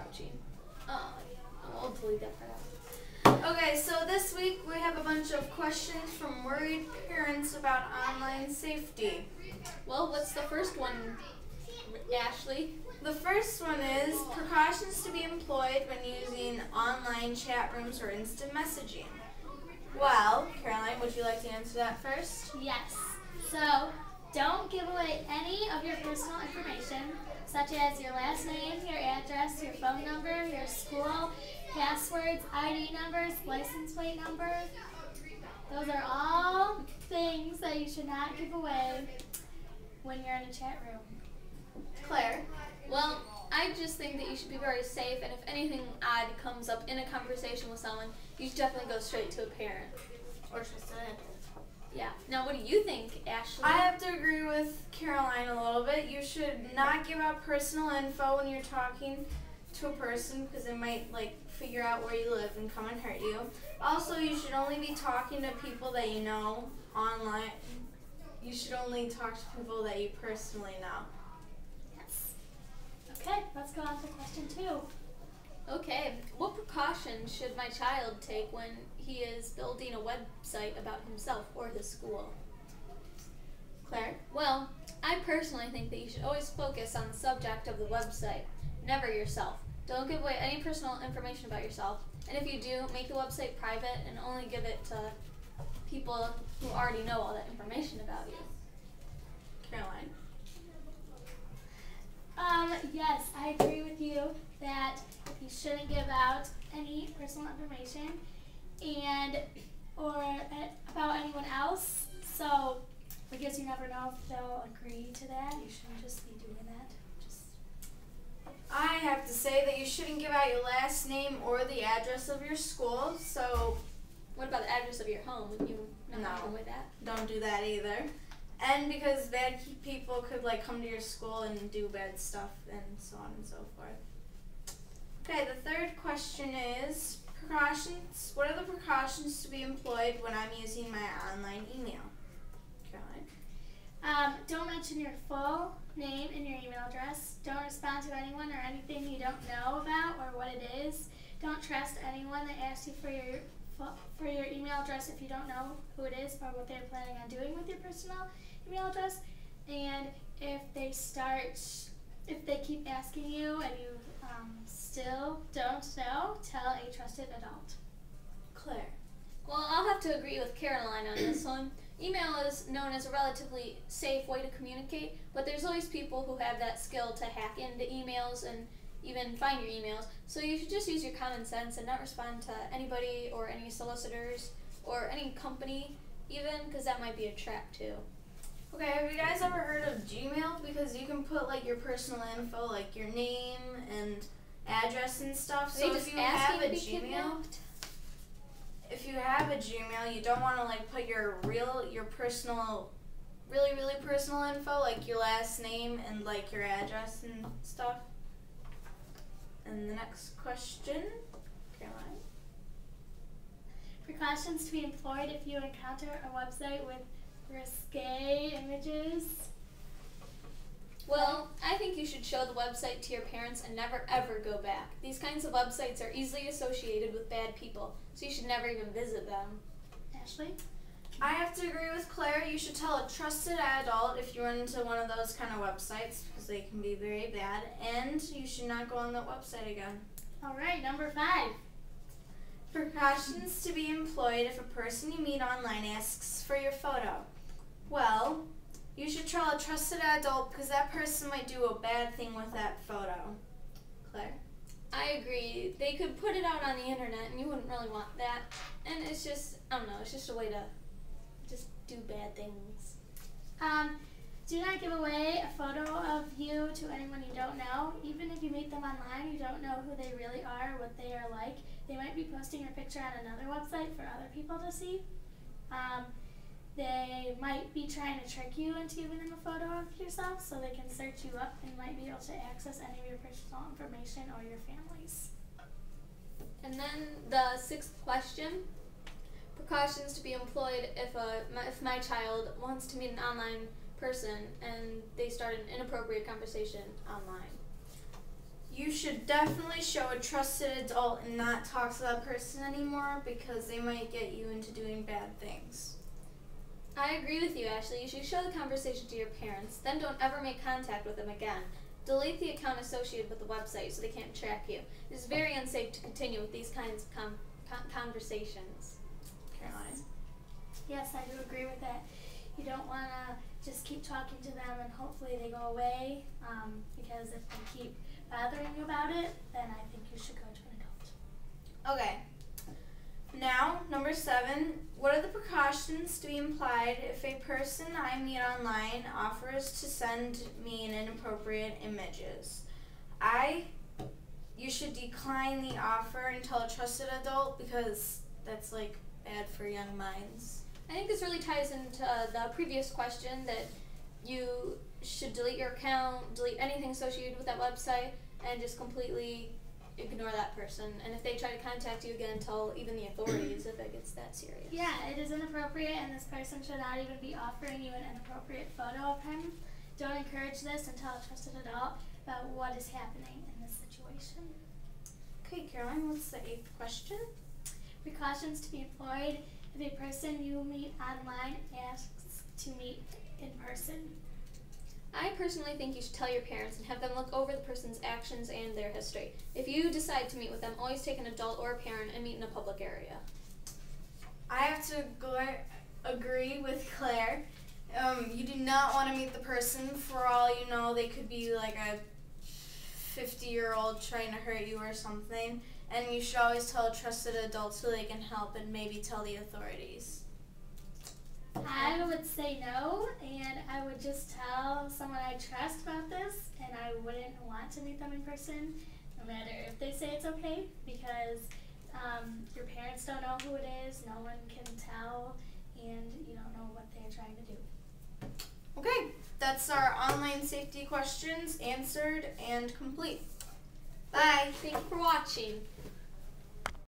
crouching. I'll delete that part out. Okay, so this week we have a bunch of questions from worried parents about online safety. Well, what's the first one, Ashley? The first one is precautions to be employed when using online chat rooms or instant messaging. Well, Caroline, would you like to answer that first? Yes. So, don't give away any of your personal information, such as your last name, your address, your phone number, your school, passwords, ID numbers, license plate number. Those are all things that you should not give away when you're in a chat room. Claire? Well, I just think that you should be very safe, and if anything odd comes up in a conversation with someone, you should definitely go straight to a parent. Or just an adult. Yeah. Now, what do you think, Ashley? I have to agree with Caroline a little bit. You should not give out personal info when you're talking to a person because they might figure out where you live and come and hurt you. Also, you should only be talking to people that you know online. You should only talk to people that you personally know. Yes. Okay, let's go on to question 2. Okay. What precautions should my child take when he is building a website about himself or his school? Claire? Well, I personally think that you should always focus on the subject of the website, never yourself. Don't give away any personal information about yourself. And if you do, make the website private and only give it to people who already know all that information about you. Caroline? Yes, I agree with you that you shouldn't give out any personal information or about anyone else. So, because you never know if they'll agree to that, you shouldn't just be doing that. I have to say that you shouldn't give out your last name or the address of your school, so What about the address of your home? Would you not give away that? don't do that either. And because bad people could come to your school and do bad stuff and so on and so forth. Okay, the third question is precautions. What are the precautions to be employed when I'm using my online email? Caroline? Don't mention your full name and your email address. Don't respond to anyone or anything you don't know about or what it is. Don't trust anyone that asks you for your email address if you don't know who it is or what they're planning on doing with your personal email address. And if they keep asking you and you still don't know, tell a trusted adult. Claire? Well, I'll have to agree with Caroline on this one. Email is known as a relatively safe way to communicate, but there's always people who have that skill to hack into emails and even find your emails. So you should just use your common sense and not respond to anybody or any solicitors or any company even, because that might be a trap too. Okay, have you guys ever heard of Gmail? Because you can put your personal info, your name and address and stuff. So if you have a Gmail, you don't want to put your personal, really personal info, your last name and your address and stuff. And the next question, Caroline. Precautions to be employed if you encounter a website with risque images. Well, I think you should show the website to your parents and never ever go back. These kinds of websites are easily associated with bad people, so you should never even visit them. Ashley? I have to agree with Claire. You should tell a trusted adult if you run into one of those kind of websites because they can be very bad, and you should not go on that website again. All right, number 5. Precautions to be employed if a person you meet online asks for your photo. Well, you should tell a trusted adult because that person might do a bad thing with that photo. Claire? I agree. They could put it out on the internet and you wouldn't really want that. And it's just, I don't know, it's just a way to just do bad things. Do not give away a photo of you to anyone you don't know. Even if you meet them online, you don't know who they really are or what they are like. They might be posting your picture on another website for other people to see. They might be trying to trick you into giving them a photo of yourself so they can search you up and might be able to access any of your personal information or your family's. And then the 6th question, precautions to be employed if my child wants to meet an online person and they start an inappropriate conversation online. You should definitely show a trusted adult and not talk to that person anymore because they might get you into doing bad things. I agree with you, Ashley. You should show the conversation to your parents, then don't ever make contact with them again. Delete the account associated with the website so they can't track you. It is very unsafe to continue with these kinds of conversations. Caroline? Yes, I do agree with that. You don't want to just keep talking to them and hopefully they go away, because if they keep bothering you about it, then I think you should go to an adult. Okay. Now, number 7, what are the precautions to be implied if a person I meet online offers to send me inappropriate images? You should decline the offer and tell a trusted adult because that's like bad for young minds. I think this really ties into the previous question that you should delete your account, delete anything associated with that website, and just completely ignore that person. And if they try to contact you again, tell even the authorities if it gets that serious. Yeah, it is inappropriate, and this person should not even be offering you an inappropriate photo of him. Don't encourage this and tell a trusted adult about what is happening in this situation. Okay, Caroline, what's the 8th question? Precautions to be employed if a person you meet online asks to meet in person. I personally think you should tell your parents and have them look over the person's actions and their history. If you decide to meet with them, always take an adult or a parent and meet in a public area. I have to agree with Claire. You do not want to meet the person. For all you know, they could be like a 50-year-old trying to hurt you or something. And you should always tell a trusted adult so they can help and maybe tell the authorities. I would say no, and I would just tell someone I trust about this, and I wouldn't want to meet them in person, no matter if they say it's okay, because your parents don't know who it is, no one can tell, and you don't know what they're trying to do. Okay, that's our online safety questions answered and complete. Bye. Thank you for watching.